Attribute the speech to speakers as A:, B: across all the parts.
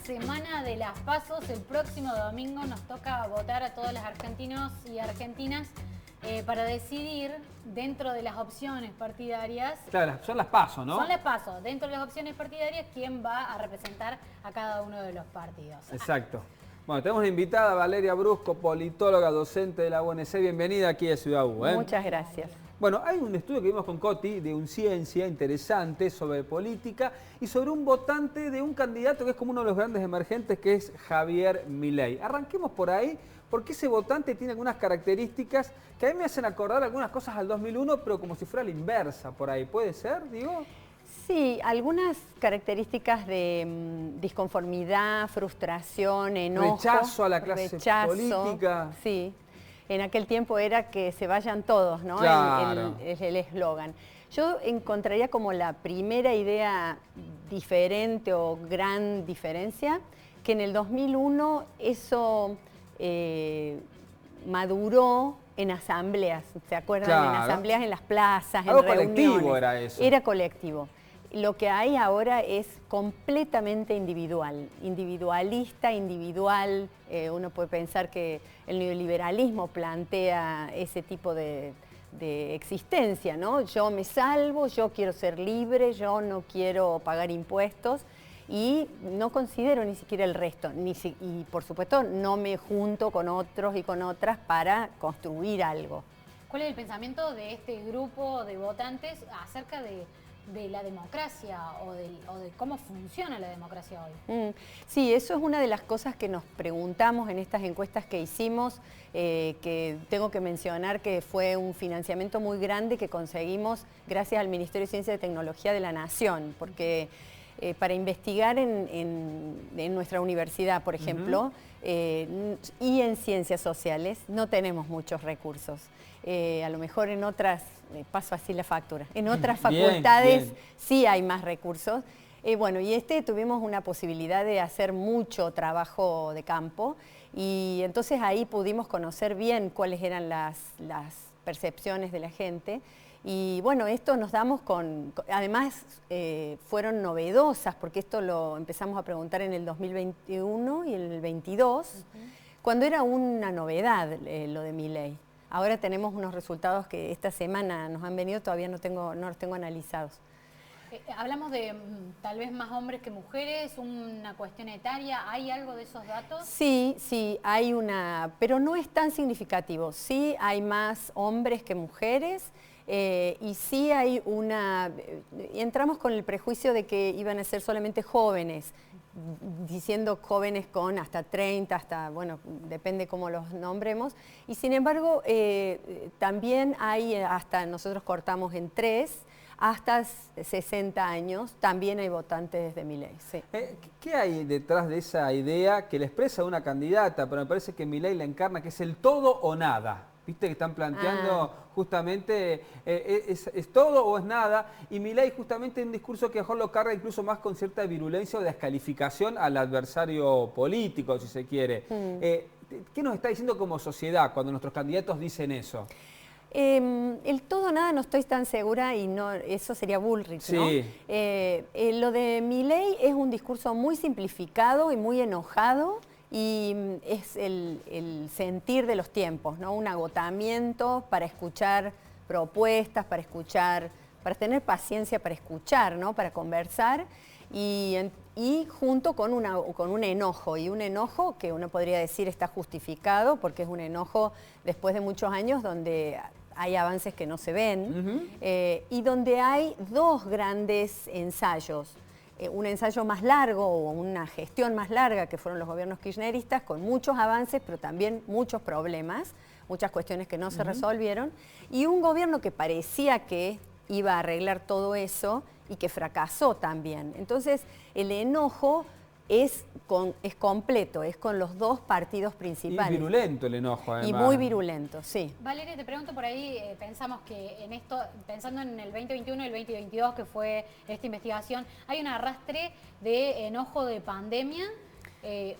A: semana de las PASOs. El próximo domingo nos toca votar a todos los argentinos y argentinas para decidir dentro de las opciones partidarias.
B: Claro, son las PASO, ¿no?
A: Son las PASO. Dentro de las opciones partidarias, quién va a representar a cada uno de los partidos.
B: Exacto. Bueno, tenemos una invitada, Valeria Brusco, politóloga, docente de la UNC. Bienvenida aquí a Ciudad U.
C: Muchas gracias.
B: Bueno, hay un estudio que vimos con Coti de Unciencia interesante sobre política y sobre un votante de un candidato que es como uno de los grandes emergentes, que es Javier Milei. Arranquemos por ahí, porque ese votante tiene algunas características que a mí me hacen acordar algunas cosas al 2001, pero como si fuera la inversa por ahí. ¿Puede ser, digo?
C: Sí, algunas características de disconformidad, frustración, enojo.
B: Rechazo a la clase política.
C: Sí. En aquel tiempo era que se vayan todos, ¿no?
B: Claro.
C: El eslogan. Yo encontraría como la primera idea diferente o gran diferencia, que en el 2001 eso maduró en asambleas, ¿se acuerdan?
B: Claro.
C: En asambleas en las plazas,
B: Algo
C: en reuniones.
B: colectivo era eso.
C: Era colectivo. Lo que hay ahora es completamente individual, individualista, individual. Uno puede pensar que el neoliberalismo plantea ese tipo de existencia, ¿no? Yo me salvo, yo quiero ser libre, yo no quiero pagar impuestos y no considero ni siquiera el resto. Y por supuesto no me junto con otros y con otras para construir algo.
A: ¿Cuál es el pensamiento de este grupo de votantes acerca de la democracia o de cómo funciona la democracia hoy?
C: Sí, eso es una de las cosas que nos preguntamos en estas encuestas que hicimos, que tengo que mencionar que fue un financiamiento muy grande que conseguimos gracias al Ministerio de Ciencia y Tecnología de la Nación, porque para investigar en nuestra universidad, por ejemplo, y en ciencias sociales, no tenemos muchos recursos. A lo mejor en otras, paso así la factura, en otras facultades bien. Sí hay más recursos. Bueno, y tuvimos una posibilidad de hacer mucho trabajo de campo y entonces ahí pudimos conocer bien cuáles eran las percepciones de la gente. Y bueno, esto nos damos además fueron novedosas, porque esto lo empezamos a preguntar en el 2021 y en el 22, cuando era una novedad lo de Milei. Ahora tenemos unos resultados que esta semana nos han venido, todavía no los tengo analizados.
A: Hablamos de tal vez más hombres que mujeres, una cuestión etaria, ¿hay algo de esos datos?
C: Sí, hay pero no es tan significativo. Sí hay más hombres que mujeres. Y sí hay entramos con el prejuicio de que iban a ser solamente jóvenes, diciendo jóvenes con hasta 30, bueno, depende cómo los nombremos, y sin embargo también hay, hasta nosotros cortamos en 3, hasta 60 años, también hay votantes de Milei. Sí.
B: ¿Qué hay detrás de esa idea que le expresa una candidata, pero me parece que Milei la encarna, que es el todo o nada? ¿Viste que están planteando justamente es todo o es nada? Y Milei justamente en un discurso que mejor lo carga incluso más con cierta virulencia o descalificación al adversario político, si se quiere. ¿Qué nos está diciendo como sociedad cuando nuestros candidatos dicen eso?
C: El todo o nada no estoy tan segura y no, eso sería Bullrich, ¿no?
B: Sí.
C: Lo de Milei es un discurso muy simplificado y muy enojado. Y es el sentir de los tiempos, ¿no? Un agotamiento para escuchar propuestas, para tener paciencia para escuchar, ¿no? Para conversar y junto con un enojo, y un enojo que uno podría decir está justificado porque es un enojo después de muchos años donde hay avances que no se ven y donde hay dos grandes ensayos. Un ensayo más largo o una gestión más larga que fueron los gobiernos kirchneristas con muchos avances pero también muchos problemas, muchas cuestiones que no se resolvieron y un gobierno que parecía que iba a arreglar todo eso y que fracasó también. Entonces el enojo es completo, es con los dos partidos principales.
B: Y virulento el enojo, además.
C: Y muy virulento, sí.
A: Valeria, te pregunto por ahí, pensamos que en esto, pensando en el 2021 y el 2022, que fue esta investigación, ¿hay un arrastre de enojo de pandemia?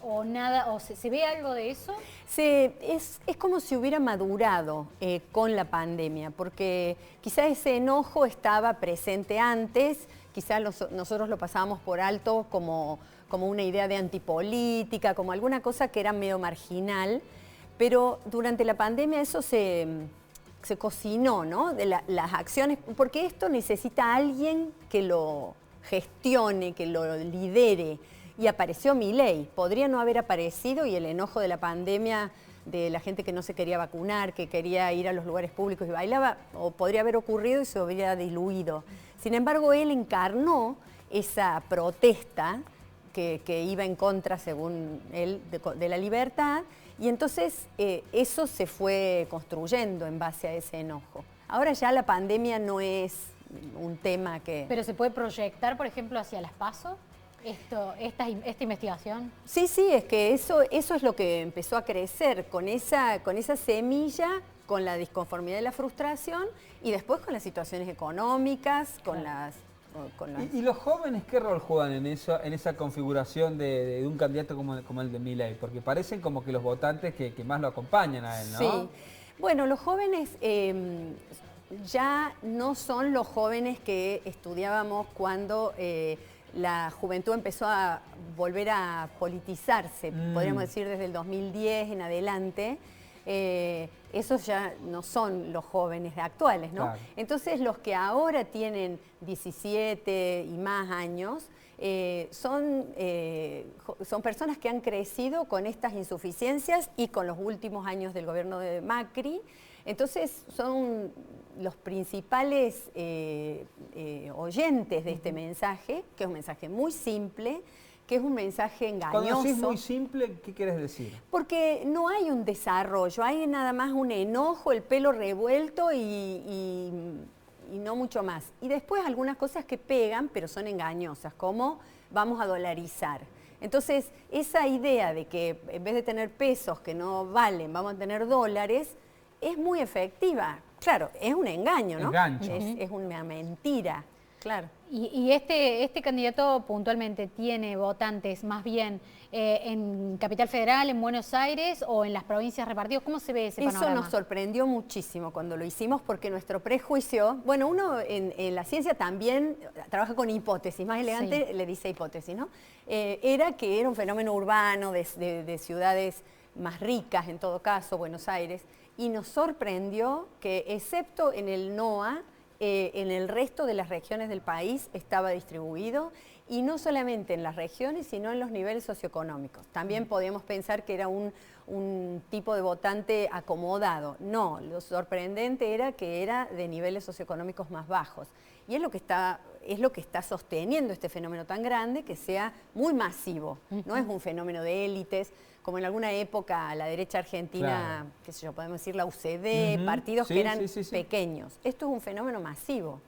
A: ¿O nada, o se ve algo de eso?
C: Es como si hubiera madurado con la pandemia, porque quizá ese enojo estaba presente antes, quizás nosotros lo pasábamos por alto como una idea de antipolítica, como alguna cosa que era medio marginal, pero durante la pandemia eso se cocinó, ¿no? De las acciones, porque esto necesita a alguien que lo gestione, que lo lidere, y apareció Milei. Podría no haber aparecido y el enojo de la pandemia, de la gente que no se quería vacunar, que quería ir a los lugares públicos y bailaba, o podría haber ocurrido y se hubiera diluido. Sin embargo, él encarnó esa protesta que iba en contra, según él, de la libertad, y entonces eso se fue construyendo en base a ese enojo. Ahora ya la pandemia no es un tema que...
A: ¿Pero se puede proyectar, por ejemplo, hacia las PASO? Esta investigación.
C: Sí, es que eso es lo que empezó a crecer, con esa semilla, con la disconformidad y la frustración, y después con las situaciones económicas,
B: ¿Y los jóvenes qué rol juegan en esa configuración de un candidato como el de Milei? Porque parecen como que los votantes que más lo acompañan a él, ¿no?
C: Sí. Bueno, los jóvenes ya no son los jóvenes que estudiábamos cuando la juventud empezó a volver a politizarse, podríamos decir desde el 2010 en adelante. Esos ya no son los jóvenes actuales, ¿no?
B: Claro.
C: Entonces los que ahora tienen 17 y más años son personas que han crecido con estas insuficiencias y con los últimos años del gobierno de Macri. Entonces son los principales oyentes de este mensaje, que es un mensaje muy simple, que es un mensaje engañoso.
B: Cuando decís muy simple, ¿qué quieres decir?
C: Porque no hay un desarrollo, hay nada más un enojo, el pelo revuelto y no mucho más. Y después algunas cosas que pegan, pero son engañosas, como vamos a dolarizar. Entonces, esa idea de que en vez de tener pesos que no valen, vamos a tener dólares, es muy efectiva. Claro, es un engaño, ¿no? Es una mentira, claro.
A: ¿Y este candidato puntualmente tiene votantes más bien en Capital Federal, en Buenos Aires o en las provincias repartidos? ¿Cómo se ve ese panorama?
C: Eso nos sorprendió muchísimo cuando lo hicimos porque nuestro prejuicio, bueno, uno en la ciencia también trabaja con hipótesis, más elegante le dice hipótesis, ¿no? Era que era un fenómeno urbano de ciudades más ricas, en todo caso, Buenos Aires, y nos sorprendió que excepto en el NOA, en el resto de las regiones del país estaba distribuido, y no solamente en las regiones, sino en los niveles socioeconómicos. También podíamos pensar que era un tipo de votante acomodado. No, lo sorprendente era que era de niveles socioeconómicos más bajos. Y es lo que está sosteniendo este fenómeno tan grande, que sea muy masivo. No es un fenómeno de élites, como en alguna época la derecha argentina, claro, qué sé yo, podemos decir la UCD, partidos que eran pequeños. Esto es un fenómeno masivo.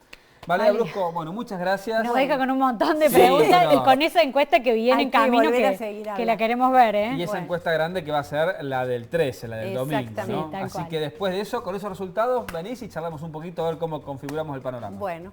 B: Vale, Brusco, bueno, muchas gracias.
A: Nos deja con un montón de preguntas y con esa encuesta que viene en camino que la queremos ver, ¿eh?
B: Y esa encuesta grande que va a ser la del 13, la del domingo, ¿no?
A: Sí,
B: así que después de eso, con esos resultados, venís y charlamos un poquito a ver cómo configuramos el panorama.
C: Bueno.